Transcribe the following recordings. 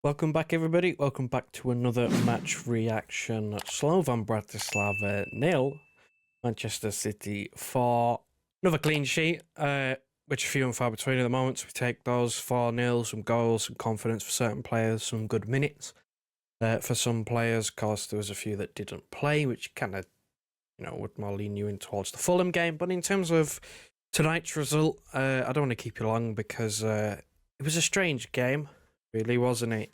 Welcome back, everybody. Welcome back to another match reaction. Slovan Bratislava 0, Manchester City 4. Another clean sheet, which are few and far between at the moment. So we take those 4-0, some goals, some confidence for certain players, some good minutes for some players. Of course, there was a few that didn't play, which kind of, would more lean you in towards the Fulham game. But in terms of tonight's result, I don't want to keep you long because it was a strange game. Really, wasn't it?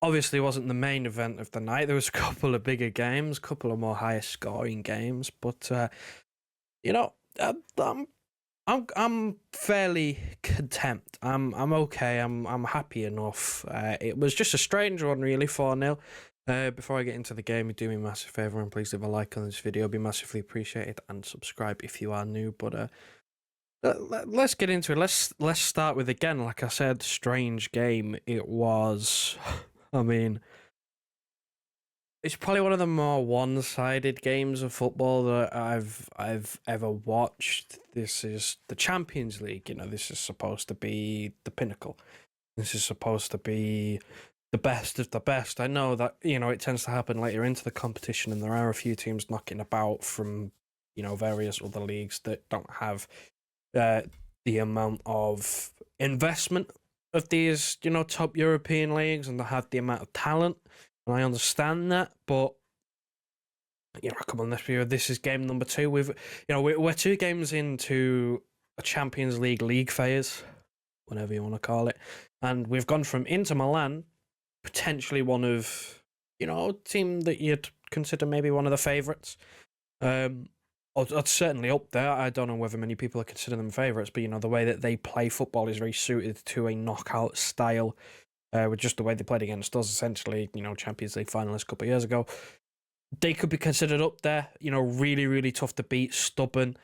Obviously, wasn't the main event of the night. There was a couple of bigger games, a couple of more higher scoring games, but I'm fairly content. I'm okay. I'm happy enough. It was just a strange one, really. 4-0. Before I get into the game, do me a massive favour and please leave a like on this video. It'd be massively appreciated, and subscribe if you are new. But let's get into it. Let's start with, again, like I said, strange game. It was. I mean, it's probably one of the more one-sided games of football that I've ever watched. This is the Champions League. This is supposed to be the pinnacle. This is supposed to be the best of the best. I know that it tends to happen later into the competition, and there are a few teams knocking about from various other leagues that don't have the amount of investment of these, top European leagues, and they have the amount of talent, and I understand that, but come on, let's be real, this is game number 2. We're 2 games into a Champions League phase, whatever you want to call it, and we've gone from Inter Milan, potentially one of, a team that you'd consider maybe one of the favourites. It's certainly up there. I don't know whether many people are considering them favourites, but the way that they play football is very suited to a knockout style, with just the way they played against us, essentially, Champions League finalists a couple of years ago. They could be considered up there, really, really tough to beat, stubborn,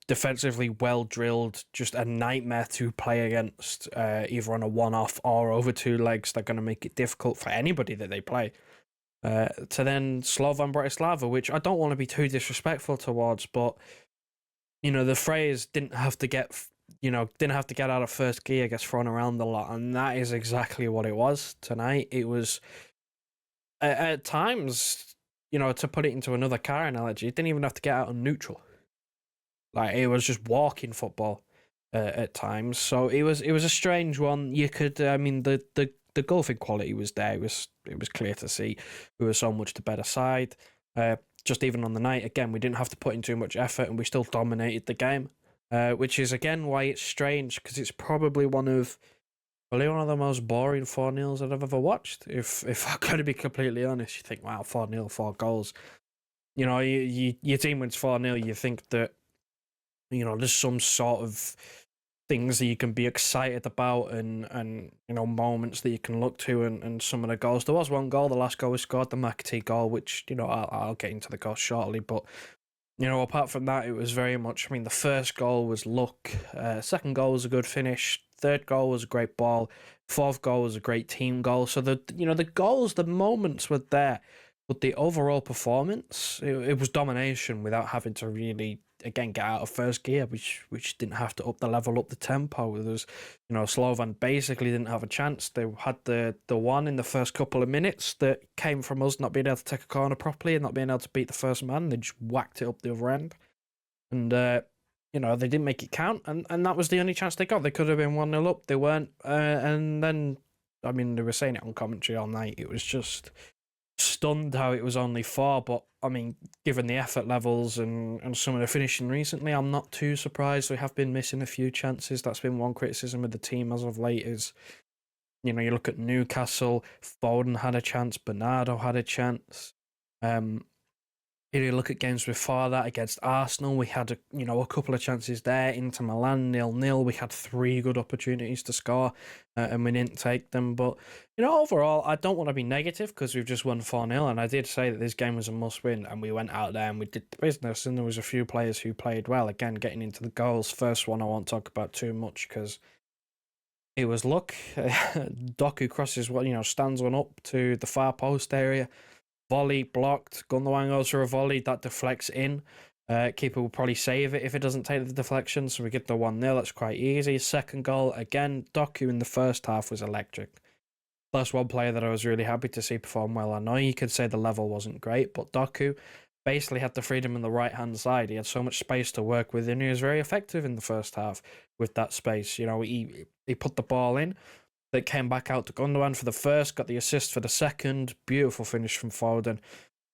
defensively well drilled, just a nightmare to play against, either on a one-off or over 2 legs. They're going to make it difficult for anybody that they play. To then Slovan Bratislava, which I don't want to be too disrespectful towards, but the phrase didn't have to get out of first gear gets thrown around a lot, and that is exactly what it was tonight. It was at times, to put it into another car analogy, it didn't even have to get out on neutral. Like, it was just walking football at times. So it was a strange one. You could, the golfing quality was there. It was clear to see we were so much the better side. Just even on the night, again, we didn't have to put in too much effort, and we still dominated the game. Which is, again, why it's strange, because it's probably one of the most boring 4-0s that I've ever watched. If I'm going to be completely honest, you think, wow, 4-0, 4 goals. Your team wins 4-0, you think that there's some sort of things that you can be excited about, and moments that you can look to, and some of the goals. There was one goal, the last goal we scored, the MCATEE goal, which I'll get into the goal shortly, but apart from that, it was very much, the first goal was luck, second goal was a good finish, third goal was a great ball, fourth goal was a great team goal. So the goals, the moments were there, but the overall performance, it was domination without having to really, again, get out of first gear, which didn't have to up the level, up the tempo. There was, Slovan basically didn't have a chance. They had the one in the first couple of minutes that came from us not being able to take a corner properly and not being able to beat the first man. They just whacked it up the other end, and they didn't make it count, and that was the only chance they got. They could have been 1-0 up. They weren't, and then, they were saying it on commentary all night. It was just stunned how it was only 4, but given the effort levels and some of the finishing recently, I'm not too surprised. We have been missing a few chances. That's been one criticism of the team as of late is, you look at Newcastle, FODEN had a chance, Bernardo had a chance. If you look at games before that, against Arsenal, we had a couple of chances there. Inter Milan 0-0, we had 3 good opportunities to score, and we didn't take them. But overall, I don't want to be negative because we've just won 4-0, and I did say that this game was a must-win, and we went out there and we did the business, and there was a few players who played well. Again, getting into the goals, first one I won't talk about too much because it was luck. Doku crosses stands one up to the far post area. Volley blocked. Gundogan goes for a volley that deflects in. Keeper will probably save it if it doesn't take the deflection, so we get the 1-0. That's quite easy. Second goal, again, Doku in the first half was electric. That's one player that I was really happy to see perform well. I know you could say the level wasn't great, but Doku basically had the freedom on the right-hand side. He had so much space to work with, and he was very effective in the first half with that space. You know, he put the ball in, that came back out to Gundogan for the first, got the assist for the second. Beautiful finish from Foden.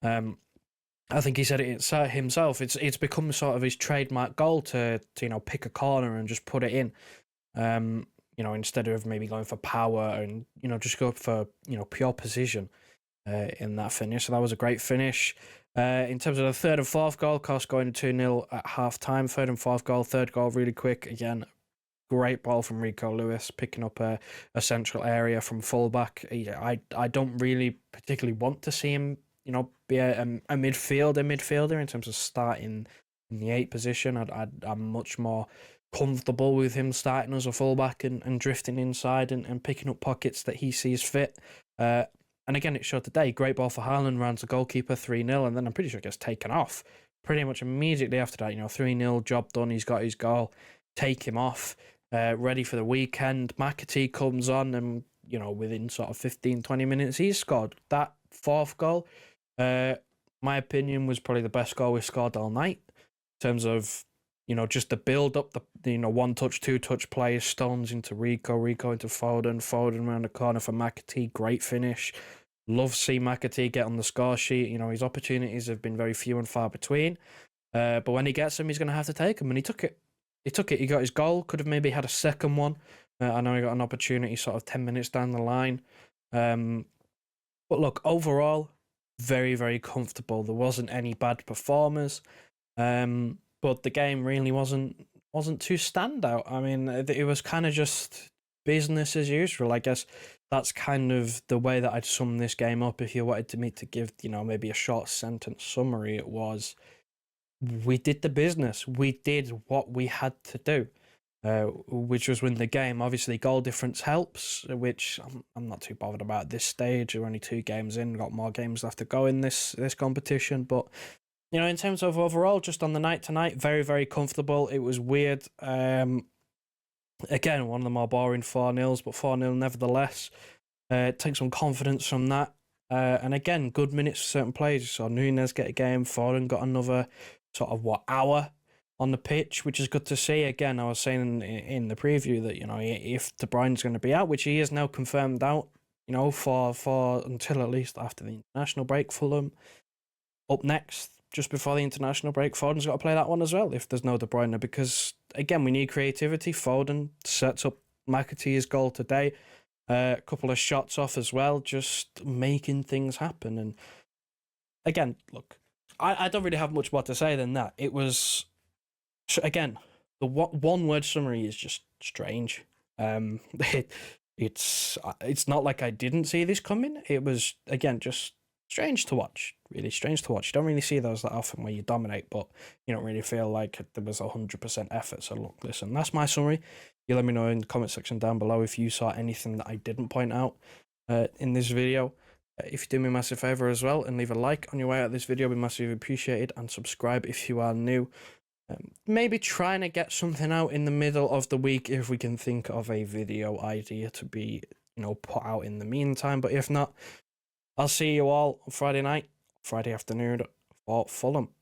I think he said it himself. It's become sort of his trademark goal to pick a corner and just put it in. Instead of maybe going for power and just go for pure precision in that finish. So that was a great finish. In terms of the third and fourth goal, of course, going 2-0 at half time. Third and fourth goal, third goal really quick. Again, great ball from Rico Lewis, picking up a central area from fullback. I don't really particularly want to see him, be a midfielder in terms of starting in the 8 position. I'm much more comfortable with him starting as a fullback and drifting inside and picking up pockets that he sees fit. And again, it showed today. Great ball for Haaland, rounds the goalkeeper 3-0, and then I'm pretty sure it gets taken off pretty much immediately after that. 3-0, job done. He's got his goal. Take him off. Ready for the weekend. McAtee comes on, and within sort of 15-20 minutes, he's scored that fourth goal. My opinion was probably the best goal we've scored all night in terms of just the build up, the 1-touch, 2-touch plays, Stones into Rico into Foden around the corner for McAtee. Great finish. Love to see McAtee get on the score sheet. His opportunities have been very few and far between. But when he gets them, he's going to have to take them, and he took it. He got his goal. Could have maybe had a second one. I know he got an opportunity sort of 10 minutes down the line. But look, overall, very, very comfortable. There wasn't any bad performers. But the game really wasn't too standout. I mean, it was kind of just business as usual. I guess that's kind of the way that I'd sum this game up. If you wanted me to give, maybe a short sentence summary, it was, we did the business. We did what we had to do, which was win the game. Obviously, goal difference helps, which I'm not too bothered about at this stage. We're only 2 games in, got more games left to go in this competition, but in terms of overall, just on the night tonight, very, very comfortable. It was weird. Again, one of the more boring 4-0s, but 4-0 nevertheless. Take some confidence from that. And again, good minutes for certain players. So Nunes get a game, Foden got another sort of, hour on the pitch, which is good to see. Again, I was saying in the preview that, if De Bruyne's going to be out, which he is now confirmed out, for until at least after the international break, Fulham. Up next, just before the international break, Foden's got to play that one as well if there's no De Bruyne, because, again, we need creativity. Foden sets up McAtee's goal today. A couple of shots off as well, just making things happen. And, again, look, I don't really have much more to say than that. It was, again, the one-word summary is just strange. It's not like I didn't see this coming. It was, again, just strange to watch, really strange to watch. You don't really see those that often where you dominate, but you don't really feel like there was 100% effort. So look, listen, that's my summary. You let me know in the comment section down below if you saw anything that I didn't point out in this video. If you do me a massive favour as well and leave a like on your way out of this video, it'd be massively appreciated, and subscribe if you are new. Maybe trying to get something out in the middle of the week if we can think of a video idea to be, put out in the meantime. But if not, I'll see you all on Friday night, Friday afternoon for Fulham.